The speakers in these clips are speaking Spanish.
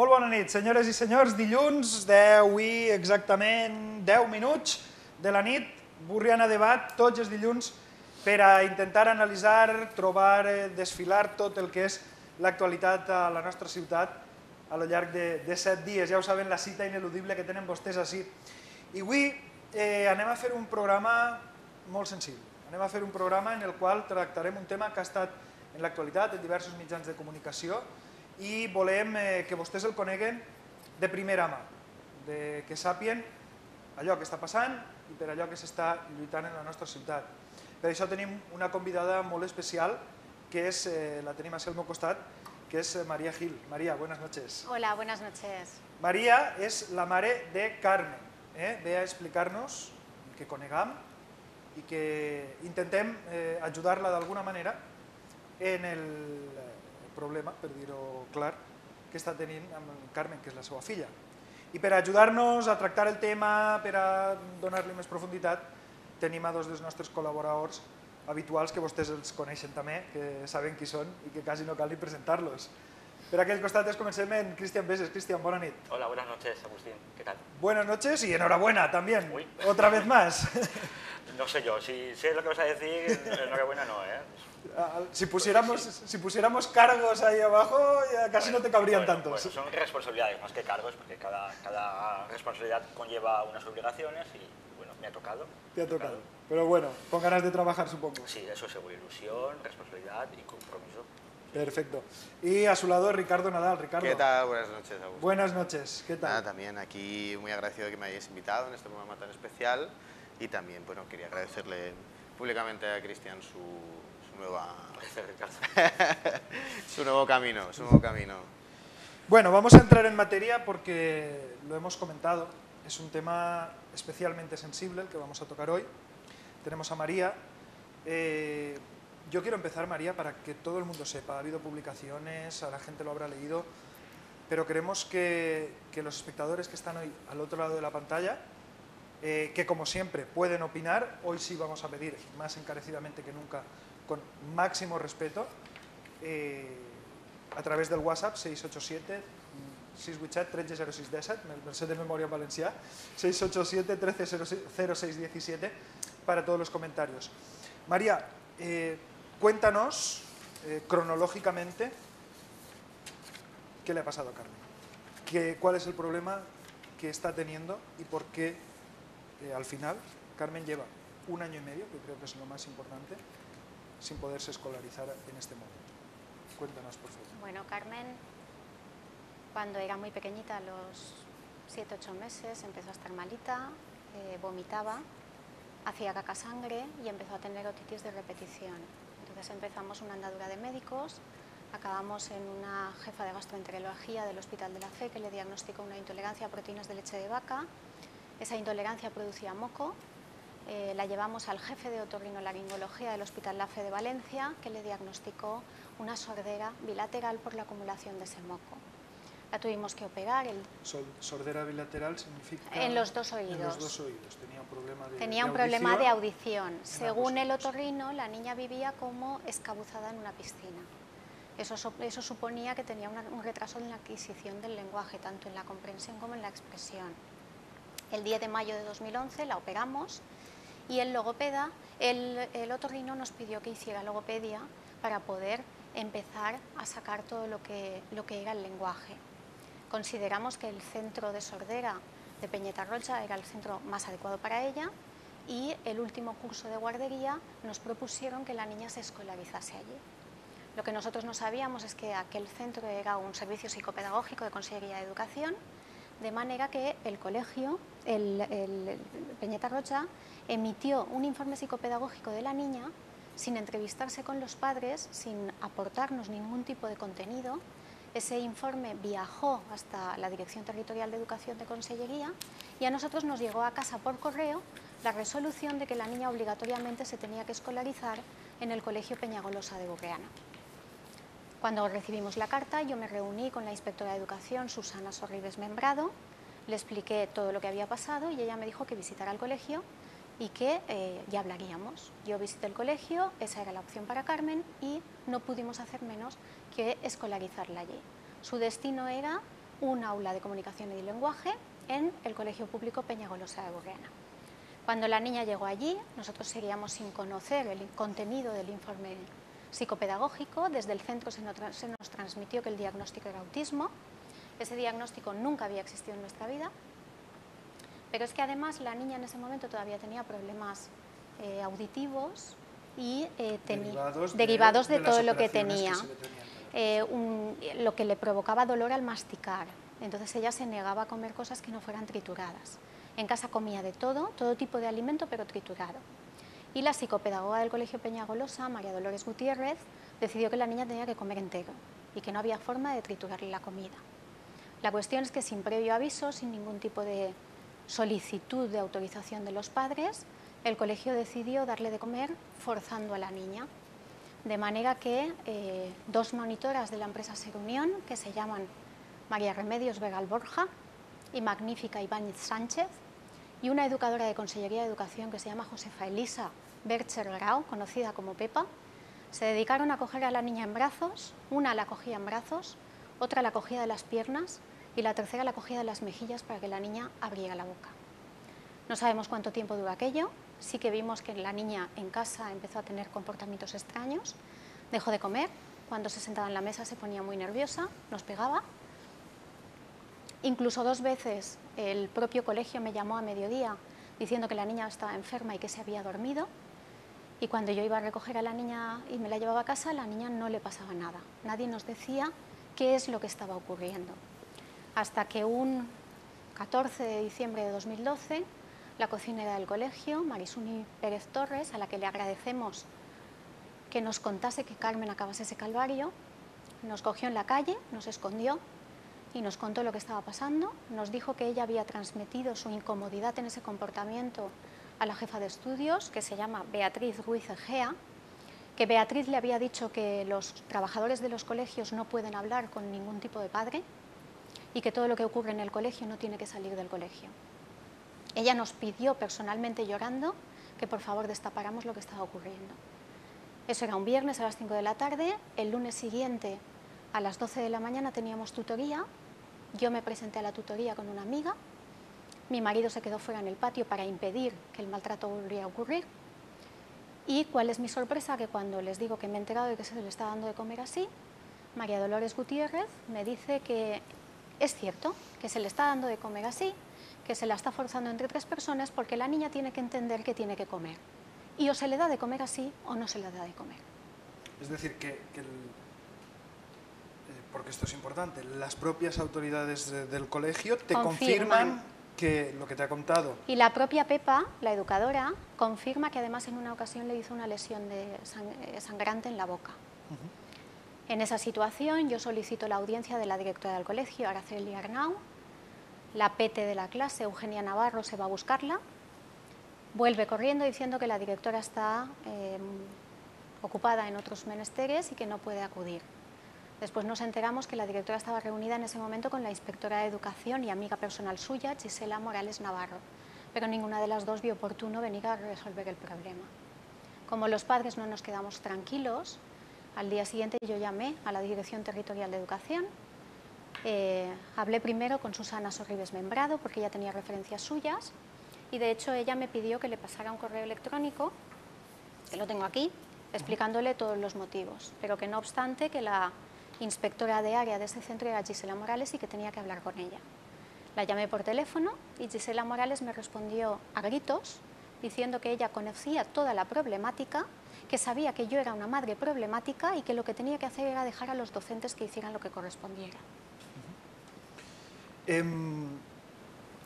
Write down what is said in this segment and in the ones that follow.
Molt bona nit, senyores i senyors. Dilluns, avui exactament 10 minuts de la nit, Borriana Debat, tots els dilluns, per a intentar analitzar, trobar, desfilar tot el que és l'actualitat a la nostra ciutat a lo llarg de 7 dies. Ja ho saben, la cita ineludible que tenen vostès així. I avui anem a fer un programa molt sensible. Anem a fer un programa en el qual tractarem un tema que ha estat en l'actualitat en diversos mitjans de comunicació i volem que vostès el coneguen de primera mà, que sàpien allò que està passant i per allò que s'està lluitant en la nostra ciutat. Per això tenim una convidada molt especial, que és, la tenim al meu costat, que és María Gil. María, buenas noches. Hola, buenas noches. María és la mare de Carmen. Ve a explicar-nos que conegam i que intentem ajudar-la d'alguna manera en el problema, per dir-ho clar, que està tenint amb Carmen, que és la seva filla. I per ajudar-nos a tractar el tema, per a donar-li més profunditat, tenim a dos dels nostres col·laboradors habituals, que vostès els coneixen també, que saben qui són i que quasi no cal ni presentar-los. Per aquell costat comencem en Cristian Beses. Cristian, bona nit. Hola, buenas noches, Agustín. ¿Qué tal? Buenas noches y enhorabuena también. Uy. Otra vez más. No sé yo, si sé lo que vas a decir, enhorabuena no, ¿eh? Si pusiéramos cargos ahí abajo, ya casi no te cabrían tantos. Bueno, son responsabilidades más que cargos, porque cada responsabilidad conlleva unas obligaciones y, bueno, me ha tocado. Te ha tocado. Pero bueno, con ganas de trabajar, supongo. Sí, eso es ilusión, responsabilidad y compromiso. Perfecto. Y a su lado, Ricardo Nadal. Ricardo. ¿Qué tal? Buenas noches, Augusto. Buenas noches. ¿Qué tal? Nada, también aquí muy agradecido de que me hayáis invitado en este programa tan especial y también, bueno, quería agradecerle públicamente a Cristian su nuevo camino. Bueno, vamos a entrar en materia porque lo hemos comentado. Es un tema especialmente sensible el que vamos a tocar hoy. Tenemos a María. Yo quiero empezar, María, para que todo el mundo sepa. Ha habido publicaciones, a la gente lo habrá leído, pero queremos que los espectadores que están hoy al otro lado de la pantalla, que como siempre pueden opinar, hoy sí vamos a pedir más encarecidamente que nunca, con máximo respeto, a través del WhatsApp 687 687 130617, me sé de memoria en valencià, 687 130617, para todos los comentarios. María, cuéntanos cronológicamente qué le ha pasado a Carmen, cuál es el problema que está teniendo y por qué al final Carmen lleva 1 año y medio, que creo que es lo más importante, sin poderse escolarizar en este momento. Cuéntanos, por favor. Bueno, Carmen, cuando era muy pequeñita, a los 7-8 meses, empezó a estar malita, vomitaba, hacía caca sangre y empezó a tener otitis de repetición. Entonces empezamos una andadura de médicos, acabamos en una jefa de gastroenterología del Hospital de la Fe que le diagnosticó una intolerancia a proteínas de leche de vaca. Esa intolerancia producía moco. La llevamos al jefe de otorrinolaringología del Hospital La Fe de Valencia, que le diagnosticó una sordera bilateral por la acumulación de ese moco. La tuvimos que operar. Sordera bilateral significa... En los dos oídos. En los dos oídos. Tenía un problema de audición. Según el otorrino, la niña vivía como escabuzada en una piscina. Eso suponía que tenía un retraso en la adquisición del lenguaje, tanto en la comprensión como en la expresión. El 10 de mayo de 2011 la operamos y el logopeda, el otorrino nos pidió que hiciera logopedia para poder empezar a sacar todo lo que era el lenguaje. Consideramos que el centro de sordera de Peñetarroja era el centro más adecuado para ella y el último curso de guardería nos propusieron que la niña se escolarizase allí. Lo que nosotros no sabíamos es que aquel centro era un servicio psicopedagógico de Consellería de Educación, de manera que el colegio, el Peñetarroja, emitió un informe psicopedagógico de la niña sin entrevistarse con los padres, sin aportarnos ningún tipo de contenido. Ese informe viajó hasta la Dirección Territorial de Educación de Consellería y a nosotros nos llegó a casa por correo la resolución de que la niña obligatoriamente se tenía que escolarizar en el Colegio Peñagolosa de Borriana. Cuando recibimos la carta, yo me reuní con la inspectora de Educación, Susana Sorribes Membrado, le expliqué todo lo que había pasado y ella me dijo que visitara el colegio y que ya hablaríamos. Yo visité el colegio, esa era la opción para Carmen y no pudimos hacer menos que escolarizarla allí. Su destino era un aula de comunicación y lenguaje en el Colegio Público Peñagolosa de Burriana. Cuando la niña llegó allí, nosotros seguíamos sin conocer el contenido del informe psicopedagógico. Desde el centro se nos transmitió que el diagnóstico era autismo. Ese diagnóstico nunca había existido en nuestra vida, pero es que además la niña en ese momento todavía tenía problemas auditivos y derivados de todo lo que tenía, lo que le provocaba dolor al masticar. Entonces ella se negaba a comer cosas que no fueran trituradas. En casa comía de todo tipo de alimento, pero triturado. Y la psicopedagoga del Colegio Peñagolosa, María Dolores Gutiérrez, decidió que la niña tenía que comer entero y que no había forma de triturarle la comida. La cuestión es que sin previo aviso, sin ningún tipo de solicitud de autorización de los padres, el colegio decidió darle de comer forzando a la niña. De manera que dos monitoras de la empresa Serunión, que se llaman María Remedios Vegal Borja y Magnífica Ibáñez Sánchez, y una educadora de Consellería de Educación que se llama Josefa Elisa Bercher Grau, conocida como Pepa, se dedicaron a coger a la niña en brazos. Una la cogía en brazos, otra la cogía de las piernas y la tercera la cogía de las mejillas para que la niña abriera la boca. No sabemos cuánto tiempo duró aquello. Sí que vimos que la niña en casa empezó a tener comportamientos extraños, dejó de comer, cuando se sentaba en la mesa se ponía muy nerviosa, nos pegaba. Incluso 2 veces el propio colegio me llamó a mediodía diciendo que la niña estaba enferma y que se había dormido, y cuando yo iba a recoger a la niña y me la llevaba a casa, a la niña no le pasaba nada. Nadie nos decía qué es lo que estaba ocurriendo. Hasta que un 14 de diciembre de 2012, la cocinera del colegio, Marisuni Pérez Torres, a la que le agradecemos que nos contase que Carmen acabase ese calvario, nos cogió en la calle, nos escondió y nos contó lo que estaba pasando. Nos dijo que ella había transmitido su incomodidad en ese comportamiento a la jefa de estudios, que se llama Beatriz Ruiz Egea, que Beatriz le había dicho que los trabajadores de los colegios no pueden hablar con ningún tipo de padre y que todo lo que ocurre en el colegio no tiene que salir del colegio. Ella nos pidió personalmente, llorando, que por favor destapáramos lo que estaba ocurriendo. Eso era un viernes a las 5 de la tarde. El lunes siguiente, a las 12 de la mañana, teníamos tutoría. Yo me presenté a la tutoría con una amiga. Mi marido se quedó fuera en el patio para impedir que el maltrato volviera a ocurrir. Y cuál es mi sorpresa, que cuando les digo que me he enterado de que se le está dando de comer así, María Dolores Gutiérrez me dice que es cierto, que se le está dando de comer así, que se la está forzando entre 3 personas porque la niña tiene que entender que tiene que comer. Y o se le da de comer así o no se le da de comer. Es decir, porque esto es importante, las propias autoridades del colegio te confirman que lo que te ha contado. Y la propia Pepa, la educadora, confirma que además en una ocasión le hizo una lesión sangrante en la boca. En esa situación yo solicito la audiencia de la directora del colegio, Araceli Arnau. La PT de la clase, Eugenia Navarro, se va a buscarla. Vuelve corriendo diciendo que la directora está ocupada en otros menesteres y que no puede acudir. Después nos enteramos que la directora estaba reunida en ese momento con la inspectora de educación y amiga personal suya, Gisela Morales Navarro, pero ninguna de las dos vio oportuno venir a resolver el problema. Como los padres no nos quedamos tranquilos, al día siguiente yo llamé a la Dirección Territorial de Educación. Hablé primero con Susana Sorribes Membrado porque ella tenía referencias suyas y de hecho ella me pidió que le pasara un correo electrónico, que lo tengo aquí, explicándole todos los motivos, pero que no obstante que la inspectora de área de ese centro era Gisela Morales y que tenía que hablar con ella. La llamé por teléfono y Gisela Morales me respondió a gritos diciendo que ella conocía toda la problemática, que sabía que yo era una madre problemática y que lo que tenía que hacer era dejar a los docentes que hicieran lo que correspondiera.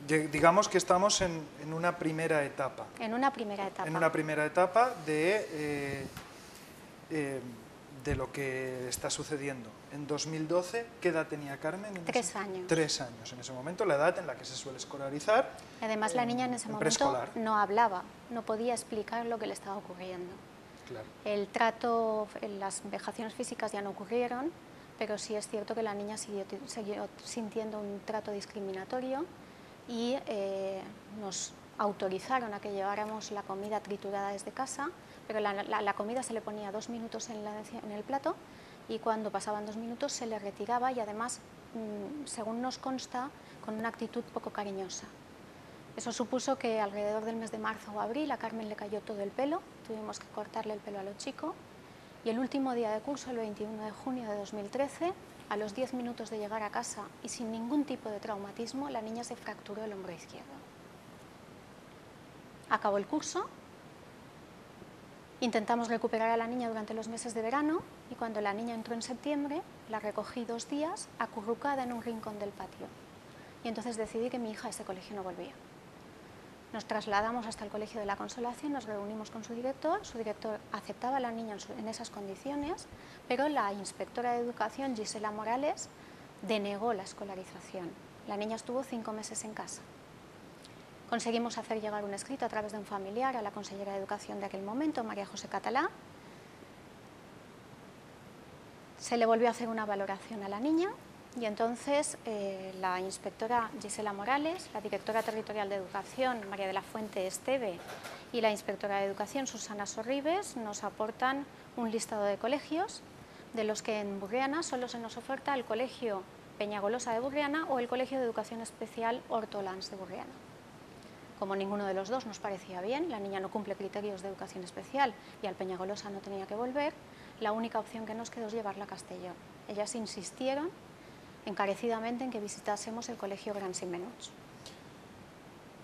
Digamos que estamos en una primera etapa. En una primera etapa. En una primera etapa de lo que está sucediendo. En 2012, ¿qué edad tenía Carmen? 3 años. 3 años, en ese momento, la edad en la que se suele escolarizar. Además, la niña en ese momento no hablaba, no podía explicar lo que le estaba ocurriendo. Claro. El trato, las vejaciones físicas ya no ocurrieron, pero sí es cierto que la niña siguió sintiendo un trato discriminatorio y nos autorizaron a que lleváramos la comida triturada desde casa, pero la comida se le ponía 2 minutos en el plato y cuando pasaban 2 minutos se le retiraba y además según nos consta, con una actitud poco cariñosa. Eso supuso que alrededor del mes de marzo o abril a Carmen le cayó todo el pelo, tuvimos que cortarle el pelo a lo chico, y el último día de curso, el 21 de junio de 2013, a los 10 minutos de llegar a casa y sin ningún tipo de traumatismo, la niña se fracturó el hombro izquierdo. Acabó el curso, intentamos recuperar a la niña durante los meses de verano y cuando la niña entró en septiembre, la recogí 2 días acurrucada en un rincón del patio. Y entonces decidí que mi hija a ese colegio no volvía. Nos trasladamos hasta el Colegio de la Consolación, nos reunimos con su director aceptaba a la niña en esas condiciones, pero la inspectora de educación, Gisela Morales, denegó la escolarización. La niña estuvo 5 meses en casa. Conseguimos hacer llegar un escrito a través de un familiar a la consellera de Educación de aquel momento, María José Catalá. Se le volvió a hacer una valoración a la niña y entonces la inspectora Gisela Morales, la directora territorial de Educación, María de la Fuente Esteve, y la inspectora de Educación, Susana Sorribes, nos aportan un listado de colegios, de los que en Burriana solo se nos oferta el Colegio Peñagolosa de Burriana o el Colegio de Educación Especial Hortolans de Burriana. Como ninguno de los dos nos parecía bien, la niña no cumple criterios de educación especial y al Peñagolosa no tenía que volver, la única opción que nos quedó es llevarla a Castelló. Ellas insistieron encarecidamente en que visitásemos el Colegio Gran Simenuts.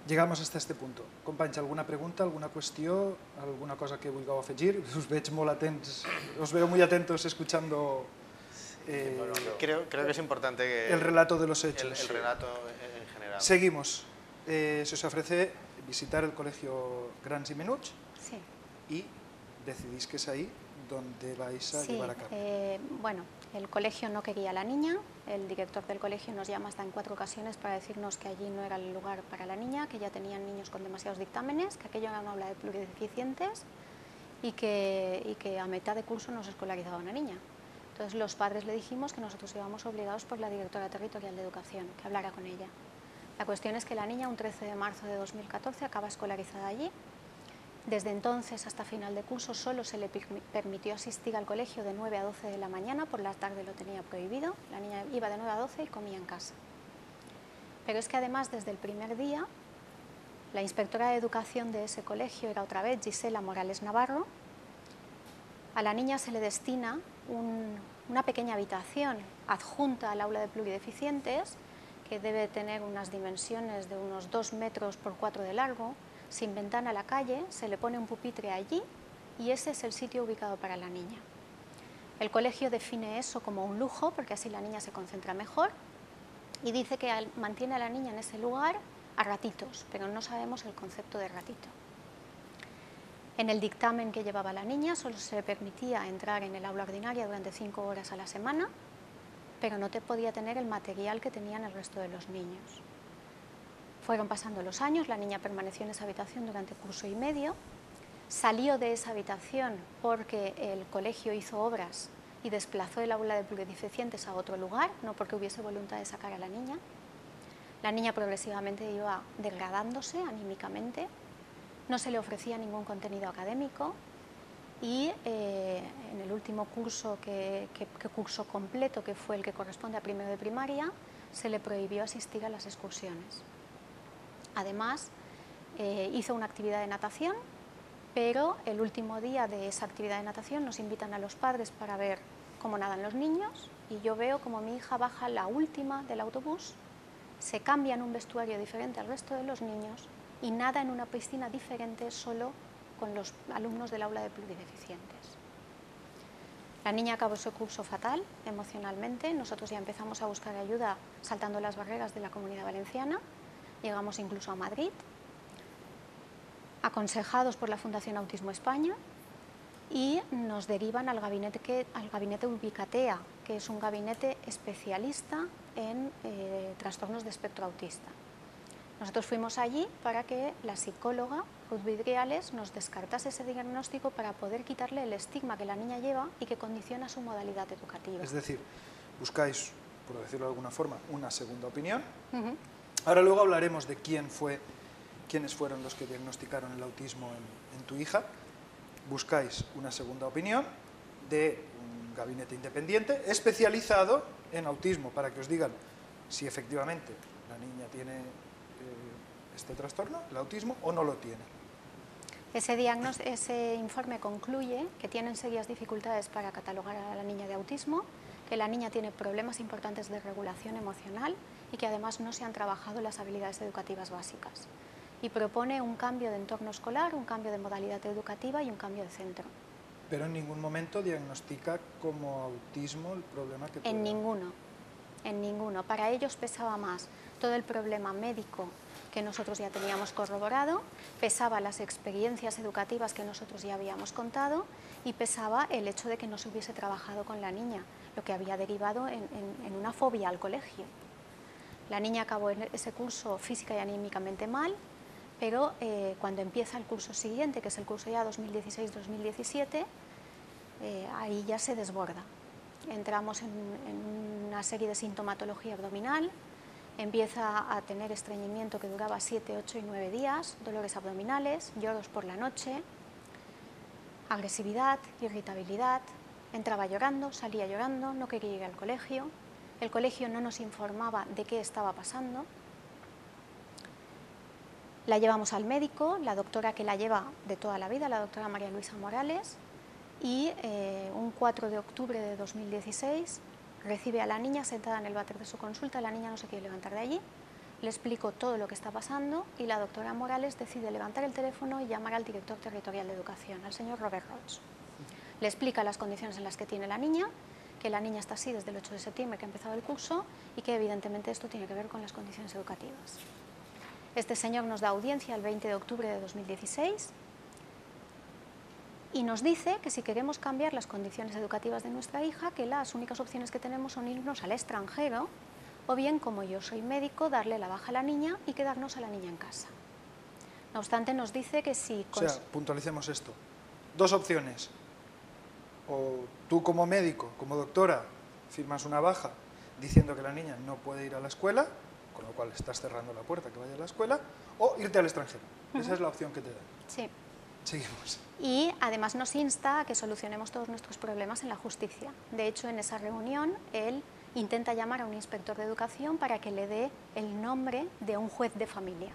Llegamos hasta este punto. Companys, alguna pregunta, alguna qüestió, alguna cosa que vulgueu afegir? Us veig molt atents, os veo muy atentos escuchando Creo que es importante que el relato de los hechos. El relato en general. Seguimos. Se os ofrece visitar el Colegio Gran Simenuts Sí. y decidís que es ahí donde vais a llevar a cabo. Bueno, el colegio no quería a la niña, el director del colegio nos llama hasta en 4 ocasiones para decirnos que allí no era el lugar para la niña, que ya tenían niños con demasiados dictámenes, que aquello era una aula de plurideficientes y que a mitad de curso nos escolarizaba una niña. Entonces los padres le dijimos que nosotros íbamos obligados por la directora territorial de Educación, que hablara con ella. La cuestión es que la niña, un 13 de marzo de 2014, acaba escolarizada allí. Desde entonces hasta final de curso solo se le permitió asistir al colegio de 9 a 12 de la mañana, por la tarde lo tenía prohibido, la niña iba de 9 a 12 y comía en casa. Pero es que además desde el primer día, la inspectora de educación de ese colegio era otra vez Gisela Morales Navarro. A la niña se le destina una pequeña habitación adjunta al aula de plurideficientes, que debe tener unas dimensiones de unos 2 metros por 4 de largo, sin ventana a la calle, se le pone un pupitre allí y ese es el sitio ubicado para la niña. El colegio define eso como un lujo porque así la niña se concentra mejor y dice que mantiene a la niña en ese lugar a ratitos, pero no sabemos el concepto de ratito. En el dictamen que llevaba la niña solo se le permitía entrar en el aula ordinaria durante 5 horas a la semana, pero no te podía tener el material que tenían el resto de los niños. Fueron pasando los años, la niña permaneció en esa habitación durante curso y medio, salió de esa habitación porque el colegio hizo obras y desplazó el aula de plurideficientes a otro lugar, no porque hubiese voluntad de sacar a la niña. La niña progresivamente iba degradándose anímicamente, no se le ofrecía ningún contenido académico y en el último curso que curso completo, que fue el que corresponde a primero de primaria, se le prohibió asistir a las excursiones. Además, hizo una actividad de natación, pero el último día de esa actividad de natación nos invitan a los padres para ver cómo nadan los niños y yo veo como mi hija baja la última del autobús, se cambia en un vestuario diferente al resto de los niños y nada en una piscina diferente solo con los alumnos del aula de plurideficientes. La niña acabó ese curso fatal emocionalmente, nosotros ya empezamos a buscar ayuda saltando las barreras de la Comunidad Valenciana, llegamos incluso a Madrid, aconsejados por la Fundación Autismo España y nos derivan al gabinete Ubicatea, que es un gabinete especialista en trastornos de espectro autista. Nosotros fuimos allí para que la psicóloga Ruth Vidriales nos descartase ese diagnóstico para poder quitarle el estigma que la niña lleva y que condiciona su modalidad educativa. Es decir, buscáis, por decirlo de alguna forma, una segunda opinión. Ahora luego hablaremos de quiénes fueron los que diagnosticaron el autismo en tu hija. Buscáis una segunda opinión de un un gabinete independiente especializado en autismo, para que os digan si efectivamente la niña tiene este trastorno, el autismo, o no lo tiene. Ese informe concluye que tienen serias dificultades para catalogar a la niña de autismo, que la niña tiene problemas importantes de regulación emocional y que además no se han trabajado las habilidades educativas básicas. Y propone un cambio de entorno escolar, un cambio de modalidad educativa y un cambio de centro. Pero en ningún momento diagnostica como autismo el problema que puede... En ninguno. Para ellos pesaba más todo el problema médico que nosotros ya teníamos corroborado, pesaba las experiencias educativas que nosotros ya habíamos contado y pesaba el hecho de que no se hubiese trabajado con la niña, lo que había derivado en una fobia al colegio. La niña acabó ese curso física y anímicamente mal, pero cuando empieza el curso siguiente, que es el curso ya 2016-2017, ahí ya se desborda. Entramos en una serie de sintomatología abdominal, empieza a tener estreñimiento que duraba 7, 8 y 9 días, dolores abdominales, lloros por la noche, agresividad, irritabilidad, entraba llorando, salía llorando, no quería ir al colegio, el colegio no nos informaba de qué estaba pasando. La llevamos al médico, la doctora que la lleva de toda la vida, la doctora María Luisa Morales, y un 4 de octubre de 2016 recibe a la niña sentada en el váter de su consulta, la niña no se quiere levantar de allí, le explico todo lo que está pasando y la doctora Morales decide levantar el teléfono y llamar al director territorial de educación, al señor Robert Roig. Le explica las condiciones en las que tiene la niña, que la niña está así desde el 8 de septiembre que ha empezado el curso y que evidentemente esto tiene que ver con las condiciones educativas. Este señor nos da audiencia el 20 de octubre de 2016 y nos dice que si queremos cambiar las condiciones educativas de nuestra hija, que las únicas opciones que tenemos son irnos al extranjero o bien, como yo soy médico, darle la baja a la niña y quedarnos a la niña en casa. No obstante, nos dice que si... O sea, puntualicemos esto. Dos opciones. O tú como médico, como doctora, firmas una baja diciendo que la niña no puede ir a la escuela, con lo cual estás cerrando la puerta que vaya a la escuela, o irte al extranjero. Esa es la opción que te dan. Sí. Seguimos. Y además nos insta a que solucionemos todos nuestros problemas en la justicia. De hecho, en esa reunión, él intenta llamar a un inspector de educación para que le dé el nombre de un juez de familia.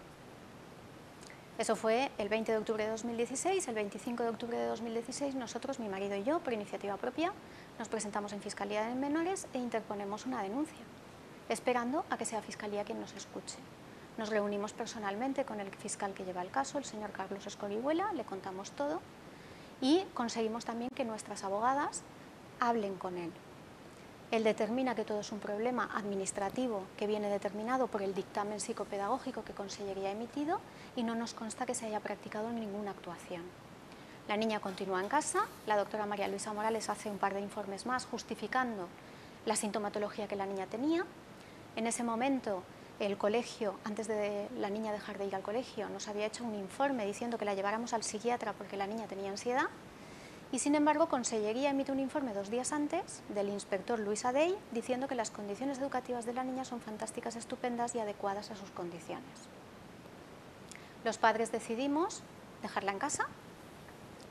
Eso fue el 20 de octubre de 2016. El 25 de octubre de 2016, nosotros, mi marido y yo, por iniciativa propia, nos presentamos en Fiscalía de Menores e interponemos una denuncia, esperando a que sea Fiscalía quien nos escuche. Nos reunimos personalmente con el fiscal que lleva el caso, el señor Carlos Escorihuela, le contamos todo y conseguimos también que nuestras abogadas hablen con él. Él determina que todo es un problema administrativo que viene determinado por el dictamen psicopedagógico que Consellería ha emitido y no nos consta que se haya practicado ninguna actuación. La niña continúa en casa, la doctora María Luisa Morales hace un par de informes más justificando la sintomatología que la niña tenía. En ese momento, el colegio, antes de la niña dejar de ir al colegio, nos había hecho un informe diciendo que la lleváramos al psiquiatra porque la niña tenía ansiedad y sin embargo Consellería emite un informe 2 días antes del inspector Luis Adey diciendo que las condiciones educativas de la niña son fantásticas, estupendas y adecuadas a sus condiciones. Los padres decidimos dejarla en casa,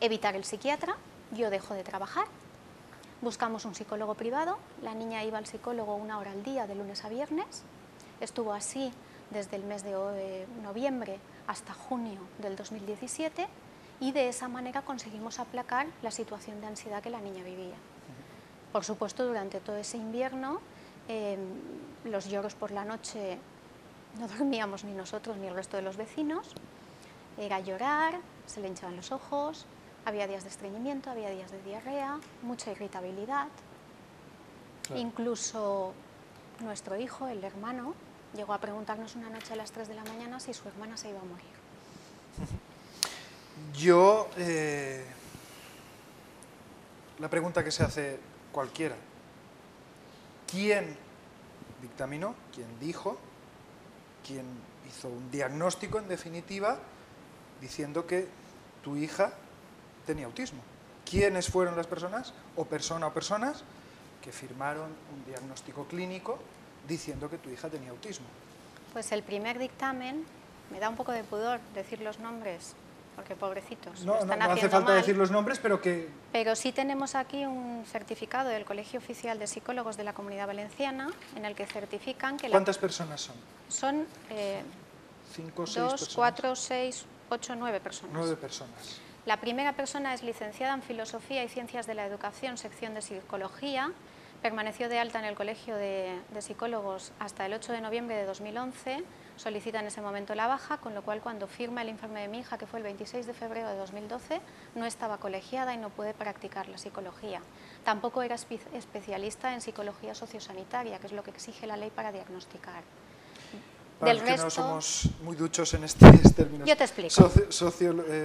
evitar el psiquiatra, yo dejo de trabajar, buscamos un psicólogo privado, la niña iba al psicólogo 1 hora al día de lunes a viernes. Estuvo así desde el mes de noviembre hasta junio del 2017 y de esa manera conseguimos aplacar la situación de ansiedad que la niña vivía. Por supuesto, durante todo ese invierno, los lloros por la noche no dormíamos ni nosotros ni el resto de los vecinos. Era llorar, se le hinchaban los ojos, había días de estreñimiento, había días de diarrea, mucha irritabilidad. Claro. Incluso nuestro hijo, el hermano, llegó a preguntarnos una noche a las 3 de la mañana si su hermana se iba a morir. Yo, la pregunta que se hace cualquiera, ¿quién dictaminó, quién dijo, quién hizo un diagnóstico en definitiva diciendo que tu hija tenía autismo? ¿Quiénes fueron las personas o personas que firmaron un diagnóstico clínico diciendo que tu hija tenía autismo? Pues el primer dictamen, me da un poco de pudor decir los nombres porque pobrecitos, No, lo están no hace haciendo falta mal. decir los nombres, pero que... Pero sí tenemos aquí un certificado del Colegio Oficial de Psicólogos de la Comunidad Valenciana en el que certifican que ¿Cuántas personas son? son 5 o 6 2, personas. 4, 6, 8, 9 personas. 9 personas. La primera persona es licenciada en Filosofía y Ciencias de la Educación, sección de Psicología. Permaneció de alta en el Colegio de Psicólogos hasta el 8 de noviembre de 2011. Solicita en ese momento la baja, con lo cual cuando firma el informe de mi hija, que fue el 26 de febrero de 2012, no estaba colegiada y no puede practicar la psicología. Tampoco era especialista en psicología sociosanitaria, que es lo que exige la ley para diagnosticar. Para Del los que no resto, somos muy duchos en estos términos. Yo te explico.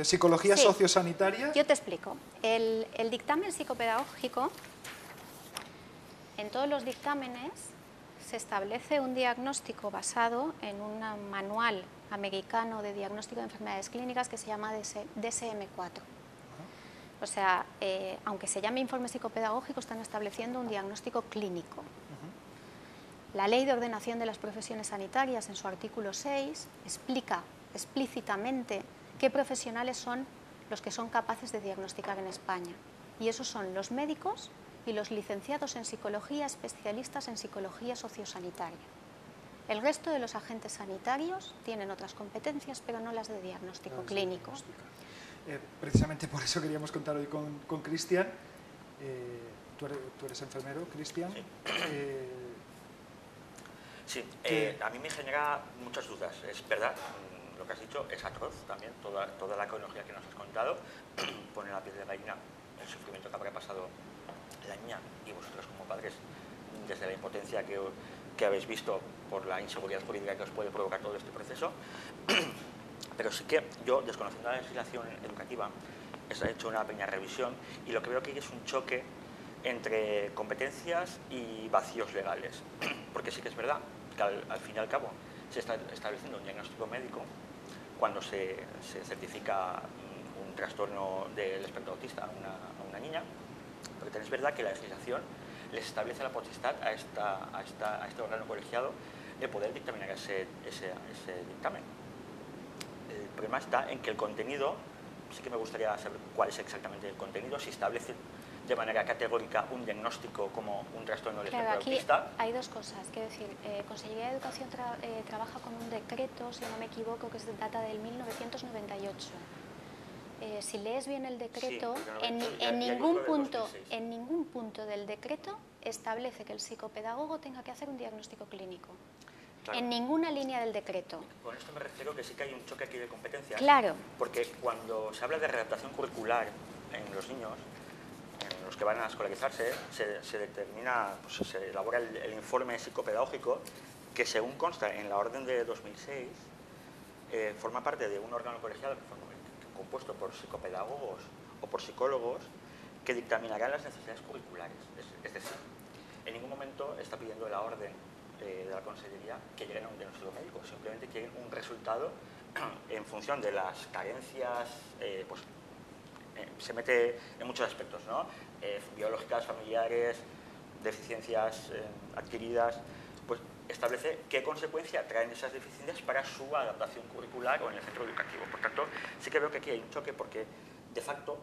Psicología Sí. sociosanitaria. Yo te explico. El dictamen psicopedagógico, en todos los dictámenes se establece un diagnóstico basado en un manual americano de diagnóstico de enfermedades clínicas que se llama DSM-4. O sea, aunque se llame informe psicopedagógico, están estableciendo un diagnóstico clínico. La Ley de Ordenación de las Profesiones Sanitarias, en su artículo 6, explica explícitamente qué profesionales son los que son capaces de diagnosticar en España. Y esos son los médicos y los licenciados en psicología, especialistas en psicología sociosanitaria. El resto de los agentes sanitarios tienen otras competencias, pero no las de diagnóstico clínico. Precisamente por eso queríamos contar hoy con Cristian. Tú eres enfermero, Cristian. Sí, a mí me genera muchas dudas. Es verdad, lo que has dicho es atroz también, toda la cronología que nos has contado, pone la piel de gallina el sufrimiento que habrá pasado la niña y vosotros como padres, desde la impotencia que habéis visto por la inseguridad jurídica que os puede provocar todo este proceso. Pero sí que yo, desconociendo la legislación educativa, he hecho una pequeña revisión y lo que veo aquí es un choque entre competencias y vacíos legales. Porque sí que es verdad que al fin y al cabo se está estableciendo un diagnóstico médico cuando se certifica un trastorno del espectro autista a una niña, porque también es verdad que la legislación les establece la potestad a este órgano colegiado de poder dictaminar ese dictamen. El problema está en que el contenido, sí que me gustaría saber cuál es exactamente el contenido, si establece de manera categórica un diagnóstico como un trastorno del espectro autista. Aquí hay dos cosas, quiero decir, Consellería de Educación trabaja con un decreto, si no me equivoco, que data del 1998. Si lees bien el decreto, sí, en ningún punto del decreto establece que el psicopedagogo tenga que hacer un diagnóstico clínico. Claro. En ninguna línea del decreto. Con esto me refiero que sí que hay un choque aquí de competencias. Claro. Porque cuando se habla de readaptación curricular en los niños, en los que van a escolarizarse, se determina, pues se elabora el informe psicopedagógico que, según consta en la orden de 2006, forma parte de un órgano colegiado compuesto por psicopedagogos o por psicólogos que dictaminarán las necesidades curriculares. Es decir, en ningún momento está pidiendo la orden de la Consellería que lleguen a un diagnóstico médico, simplemente quieren un resultado en función de las carencias, pues se mete en muchos aspectos, ¿no? Biológicas, familiares, deficiencias adquiridas, pues establece qué consecuencia traen esas deficiencias para su adaptación curricular o en el centro educativo. Por tanto, sí que veo que aquí hay un choque porque, de facto,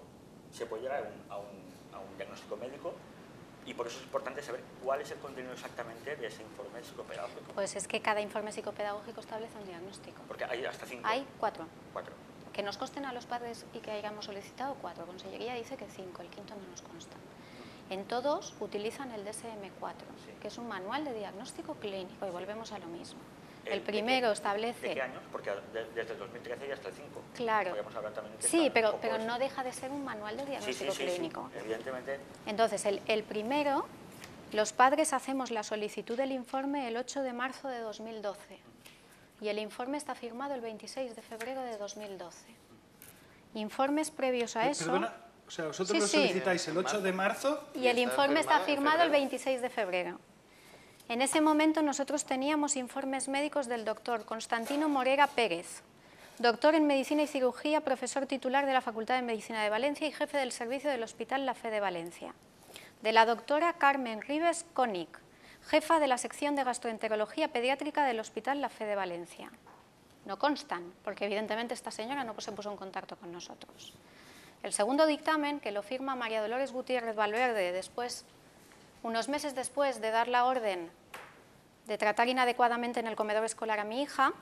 se puede llegar a un diagnóstico médico y por eso es importante saber cuál es el contenido exactamente de ese informe psicopedagógico. Pues es que cada informe psicopedagógico establece un diagnóstico. Porque hay hasta 5. Hay 4. 4. Que nos consten a los padres y que hayamos solicitado 4. Consellería dice que 5, el quinto no nos consta. En todos utilizan el DSM-4, sí, que es un manual de diagnóstico clínico, y volvemos a lo mismo. El primero establece... ¿De qué años? Porque desde el 2013 y hasta el 5. Claro. Podríamos hablar también de sí, pero no deja de ser un manual de diagnóstico clínico. Sí, evidentemente. Entonces, el primero, los padres hacemos la solicitud del informe el 8 de marzo de 2012 y el informe está firmado el 26 de febrero de 2012. Informes previos a eso... Perdona, o sea, vosotros lo solicitáis el 8 de marzo... Y el informe está firmado el 26 de febrero. En ese momento nosotros teníamos informes médicos del doctor Constantino Morera Pérez, doctor en Medicina y Cirugía, profesor titular de la Facultad de Medicina de Valencia y jefe del servicio del Hospital La Fe de Valencia. De la doctora Carmen Ribes Koenig, jefa de la sección de gastroenterología pediátrica del Hospital La Fe de Valencia. no constan, porque evidentemente esta señora no se puso en contacto con nosotros. El segundo dictamen, que lo firma María Dolores Gutiérrez Valverde, después, unos meses después de dar la orden de tratar inadecuadamente en el comedor escolar a mi hija,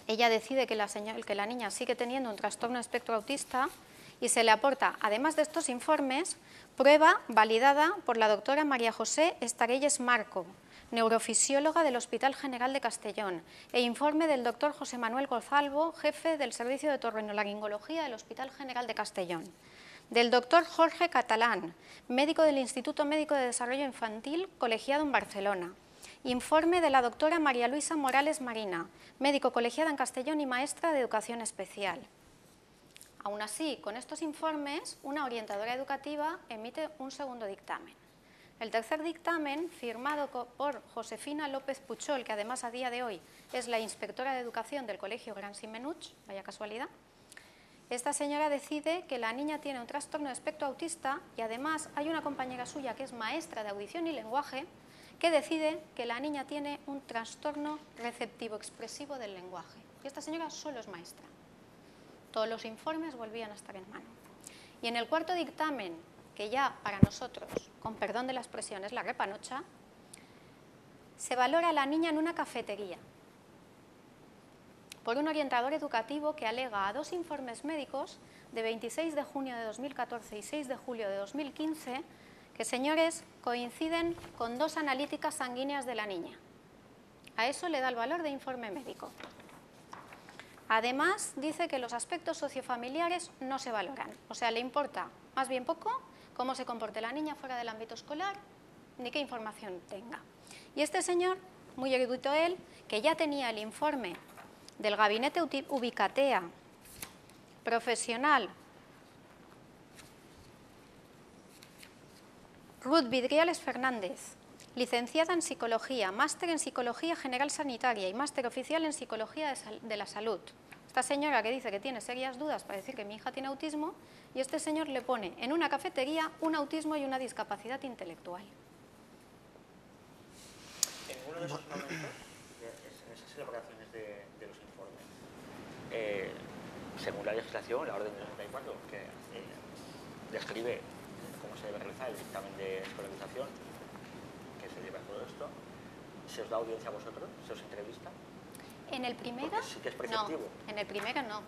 ella decide que la niña sigue teniendo un trastorno de espectro autista y se le aporta, además de estos informes, prueba validada por la doctora María José Estarelles Marco, neurofisióloga del Hospital General de Castellón, e informe del doctor José Manuel Gonzalvo, jefe del Servicio de Otorrinolaringología del Hospital General de Castellón, del doctor Jorge Catalán, médico del Instituto Médico de Desarrollo Infantil, colegiado en Barcelona, informe de la doctora María Luisa Morales Marina, médico colegiada en Castellón y maestra de Educación Especial. Aún así, con estos informes, una orientadora educativa emite un segundo dictamen. El tercer dictamen, firmado por Josefina López Puchol, que además a día de hoy es la inspectora de educación del Colegio Gran Simenuch, vaya casualidad, esta señora decide que la niña tiene un trastorno de espectro autista y además hay una compañera suya que es maestra de audición y lenguaje que decide que la niña tiene un trastorno receptivo expresivo del lenguaje. Y esta señora solo es maestra. Todos los informes volvían a estar en mano. Y en el cuarto dictamen, que ya para nosotros, con perdón de la expresión, es la repanocha, se valora a la niña en una cafetería por un orientador educativo que alega a dos informes médicos de 26 de junio de 2014 y 6 de julio de 2015 que, señores, coinciden con dos analíticas sanguíneas de la niña. A eso le da el valor de informe médico. Además, dice que los aspectos sociofamiliares no se valoran, o sea, le importa más bien poco cómo se comporte la niña fuera del ámbito escolar, ni qué información tenga. Y este señor, muy erudito él, que ya tenía el informe del gabinete Ubicatea profesional Ruth Vidriales Fernández, licenciada en Psicología, máster en Psicología General Sanitaria y máster oficial en Psicología de la Salud. Esta señora que dice que tiene serias dudas para decir que mi hija tiene autismo y este señor le pone en una cafetería un autismo y una discapacidad intelectual. En uno de esos momentos, en esas elaboraciones de los informes, según la legislación, la orden del 94, que describe cómo se debe realizar el dictamen de escolarización, que se lleva todo esto, ¿se os da audiencia a vosotros? ¿Se os entrevista? En el primero, porque sí que es preceptivo. No, en el primero no,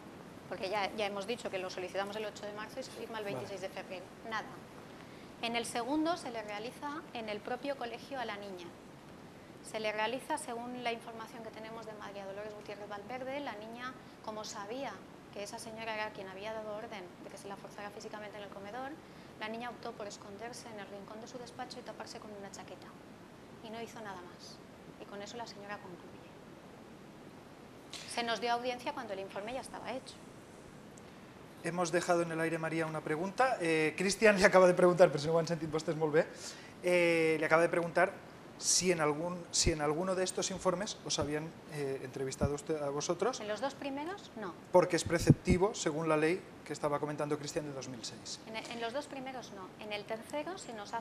porque ya hemos dicho que lo solicitamos el 8 de marzo y se firma el 26 de febrero, nada. En el segundo se le realiza en el propio colegio a la niña. Se le realiza, según la información que tenemos de María Dolores Gutiérrez Valverde, la niña, como sabía que esa señora era quien había dado orden de que se la forzara físicamente en el comedor, la niña optó por esconderse en el rincón de su despacho y taparse con una chaqueta. Y no hizo nada más. Y con eso la señora concluye. Se nos dio audiencia cuando el informe ya estaba hecho. Hemos dejado en el aire, María, una pregunta. Cristian le acaba de preguntar, pero si no ho han sentit vostès molt bé, le acaba de preguntar si en alguno de estos informes os habían entrevistado a vosotros. En los dos primeros, no. Porque es preceptivo, según la ley que estaba comentando Cristian de 2006. En los dos primeros no. En el tercero se nos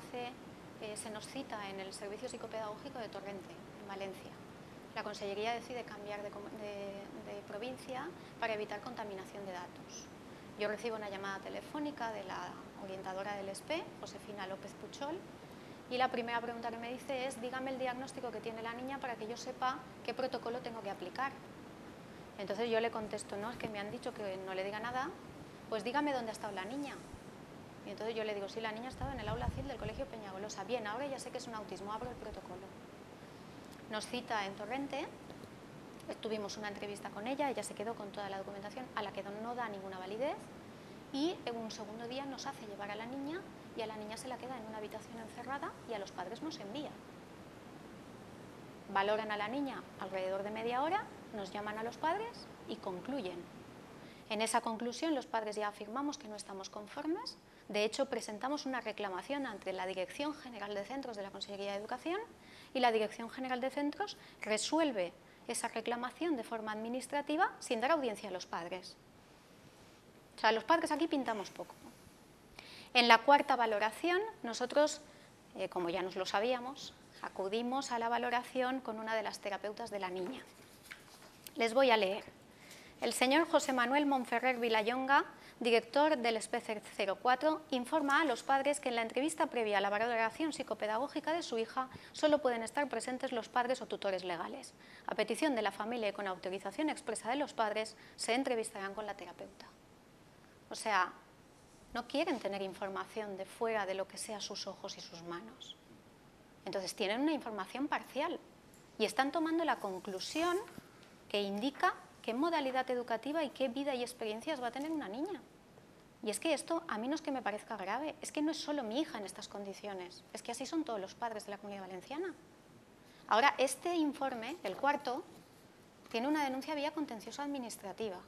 cita en el Servicio Psicopedagógico de Torrente, en Valencia. La Consellería decide cambiar de provincia para evitar contaminación de datos. Yo recibo una llamada telefónica de la orientadora del ESPE, Josefina López Puchol, y la primera pregunta que me dice es: dígame el diagnóstico que tiene la niña para que yo sepa qué protocolo tengo que aplicar. Entonces yo le contesto: no, es que me han dicho que no le diga nada, pues dígame dónde ha estado la niña. Y entonces yo le digo: sí, la niña ha estado en el aula CIL del Colegio Peñagolosa. Bien, ahora ya sé que es un autismo, abro el protocolo. Nos cita en Torrente, tuvimos una entrevista con ella, ella se quedó con toda la documentación a la que no da ninguna validez y en un segundo día nos hace llevar a la niña y a la niña se la queda en una habitación encerrada y a los padres nos envía. Valoran a la niña alrededor de media hora, nos llaman a los padres y concluyen. En esa conclusión los padres ya afirmamos que no estamos conformes. De hecho, presentamos una reclamación ante la Dirección General de Centros de la Consellería de Educación y la Dirección General de Centros resuelve esa reclamación de forma administrativa sin dar audiencia a los padres. O sea, los padres aquí pintamos poco. En la cuarta valoración, nosotros, como ya nos lo sabíamos, acudimos a la valoración con una de las terapeutas de la niña. Les voy a leer. El señor José Manuel Monferrer Vilallonga, director del SPECER 04, informa a los padres que en la entrevista previa a la valoración psicopedagógica de su hija solo pueden estar presentes los padres o tutores legales. A petición de la familia y con autorización expresa de los padres, se entrevistarán con la terapeuta. O sea, no quieren tener información de fuera de lo que sea sus ojos y sus manos. Entonces tienen una información parcial y están tomando la conclusión que indica qué modalidad educativa y qué vida y experiencias va a tener una niña. Y es que esto a mí no es que me parezca grave, es que no es solo mi hija en estas condiciones, es que así son todos los padres de la Comunidad Valenciana. Ahora, este informe, el cuarto, tiene una denuncia vía contenciosa administrativa.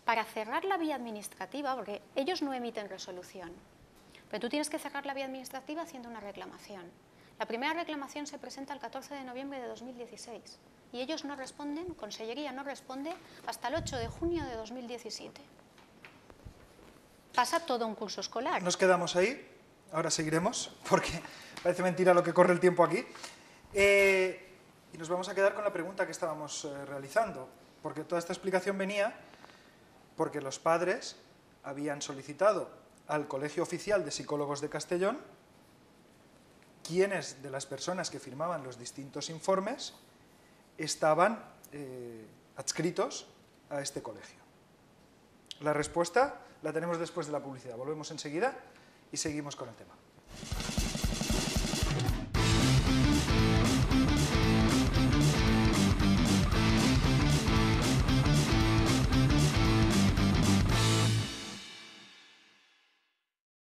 Para cerrar la vía administrativa, porque ellos no emiten resolución, pero tú tienes que cerrar la vía administrativa haciendo una reclamación. La primera reclamación se presenta el 14 de noviembre de 2016 y ellos no responden, Consellería no responde hasta el 8 de junio de 2017. Pasa todo un curso escolar. Nos quedamos ahí, ahora seguiremos, porque parece mentira lo que corre el tiempo aquí. Y nos vamos a quedar con la pregunta que estábamos realizando, porque toda esta explicación venía porque los padres habían solicitado al Colegio Oficial de Psicólogos de Castellón quiénes de las personas que firmaban los distintos informes estaban adscritos a este colegio. La respuesta la tenemos después de la publicidad. Volvemos enseguida y seguimos con el tema.